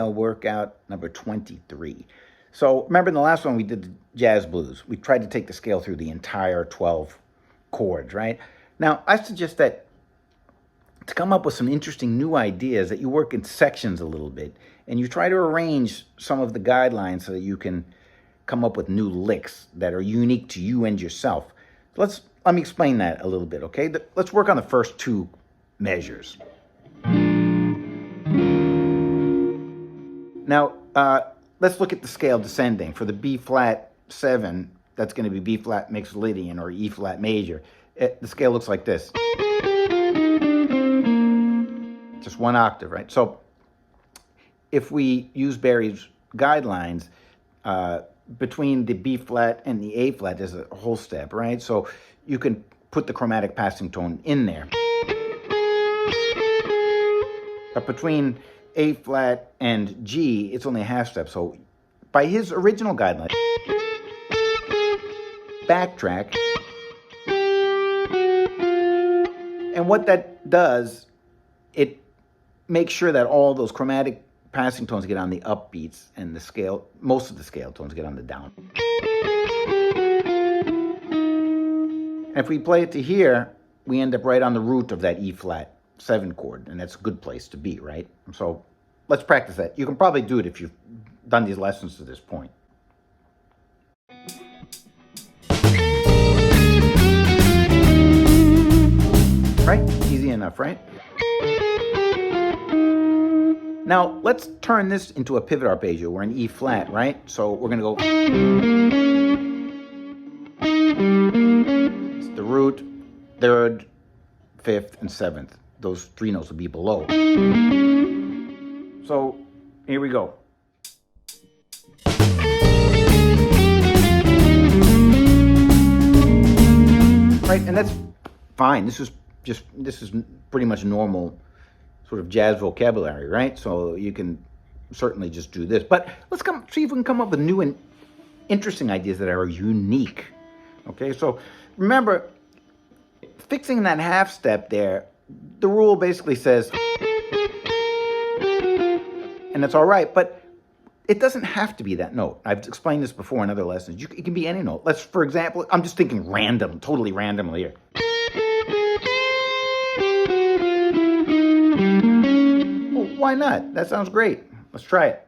scale workout number 23. So remember in the last one we did the jazz blues. We tried to take the scale through the entire 12 chords, right? Now, I suggest that to come up with some interesting new ideas, that you work in sections a little bit, and you try to arrange some of the guidelines so that you can come up with new licks that are unique to you and yourself. Let me explain that a little bit, okay? Let's work on the first two measures. Now, let's look at the scale descending. For the B flat 7, that's going to be B flat mixed Lydian or E flat major. The scale looks like this. Just one octave, right? So if we use Barry's guidelines, between the B flat and the A flat, there's a whole step, right? So you can put the chromatic passing tone in there. But between A flat and G, it's only a half step. So by his original guideline, backtrack. And what that does, it makes sure that all those chromatic passing tones get on the upbeats and the scale, most of the scale tones get on the down. And if we play it to here, we end up right on the root of that E flat 7 chord, and that's a good place to be, right? So let's practice that. You can probably do it if you've done these lessons to this point. Right? Easy enough, right? Now, let's turn this into a pivot arpeggio. We're in E flat, right? So we're going to go... It's the root, 3rd, 5th, and 7th. Those 3 notes will be below. So, here we go. Right, and that's fine. This is pretty much normal sort of jazz vocabulary, right? So you can certainly just do this. But let's see if we can come up with new and interesting ideas that are unique. Okay, so remember, fixing that half step there, the rule basically says, and it's all right, but it doesn't have to be that note. I've explained this before in other lessons. It can be any note. Let's, for example, I'm just thinking totally randomly here. Well, why not? That sounds great. Let's try it.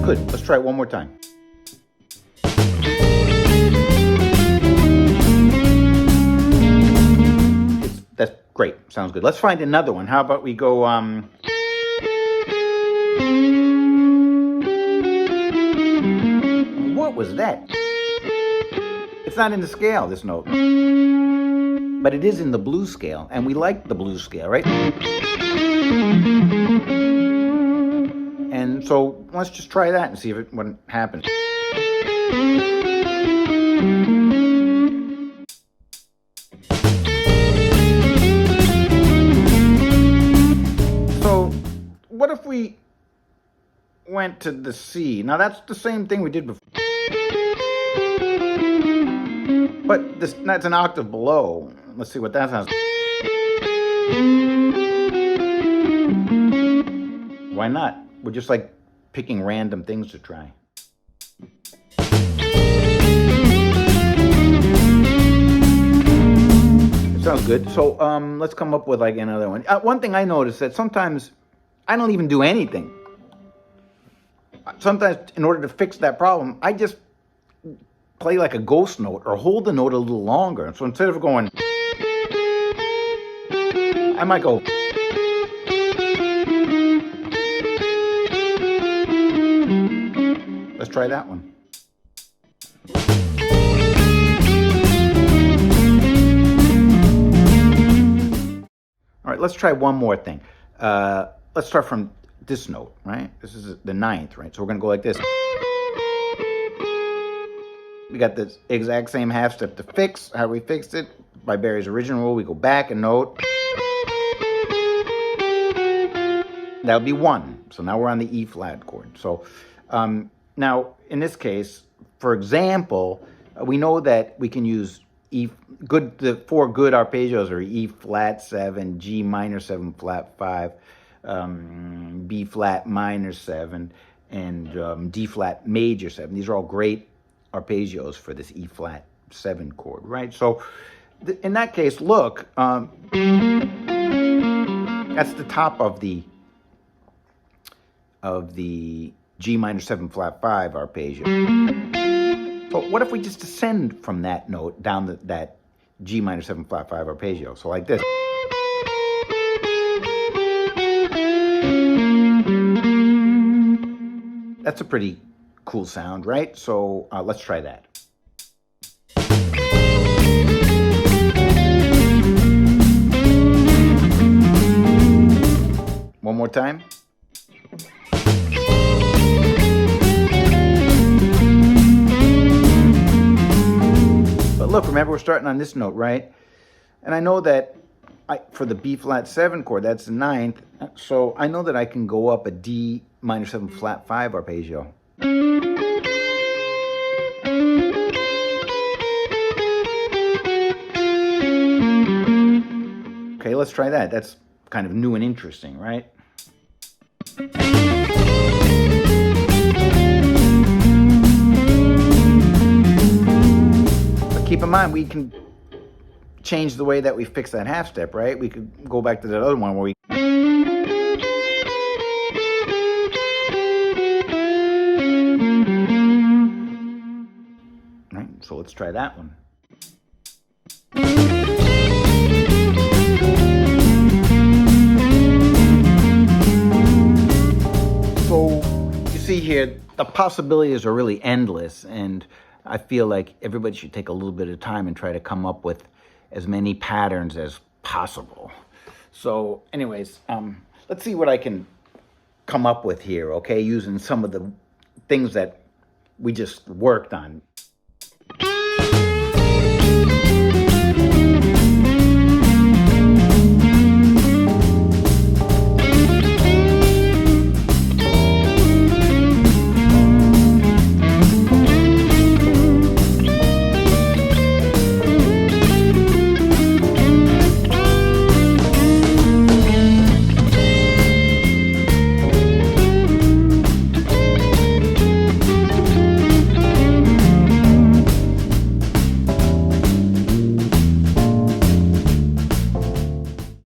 Good. Let's try it one more time. That's great. Sounds good. Let's find another one. How about we go... What was that? It's not in the scale, this note. But it is in the blues scale, and we like the blues scale, right? And so let's just try that and see what happens. So what if we went to the C? Now that's the same thing we did before. But that's an octave below. Let's see what that sounds like. Why not? We're just like picking random things to try. It sounds good. So let's come up with like another one. One thing I noticed that sometimes I don't even do anything. Sometimes in order to fix that problem, I just play like a ghost note or hold the note a little longer. So instead of going, I might go. Let's try that one. All right, let's try one more thing. Let's start from this note, right? This is the 9th, right? So we're going to go like this. We got this exact same half step to fix. How we fixed it? By Barry's original rule, we go back a note. That would be 1. So now we're on the E flat chord. So now in this case, for example, we know that we can use the four good arpeggios are E flat 7, G minor 7 flat 5, B flat minor 7, and D flat major 7. These are all great arpeggios for this E flat 7 chord, right? So in that case, look, that's the top of the G minor 7 flat 5 arpeggio. So what if we just descend from that note down that G minor 7 flat 5 arpeggio? So like this. That's a pretty cool sound, right? So let's try that. One more time. But look, remember we're starting on this note, right? And I know that for the B flat 7 chord, that's the 9th. So I know that I can go up a D minor 7 flat 5 arpeggio. Okay, let's try that. That's kind of new and interesting, right? But keep in mind, we can change the way that we fix that half step, right? We could go back to that other one where we... Right, so let's try that one. So you see here, the possibilities are really endless, and I feel like everybody should take a little bit of time and try to come up with as many patterns as possible. So anyways, let's see what I can come up with here, okay, using some of the things that we just worked on.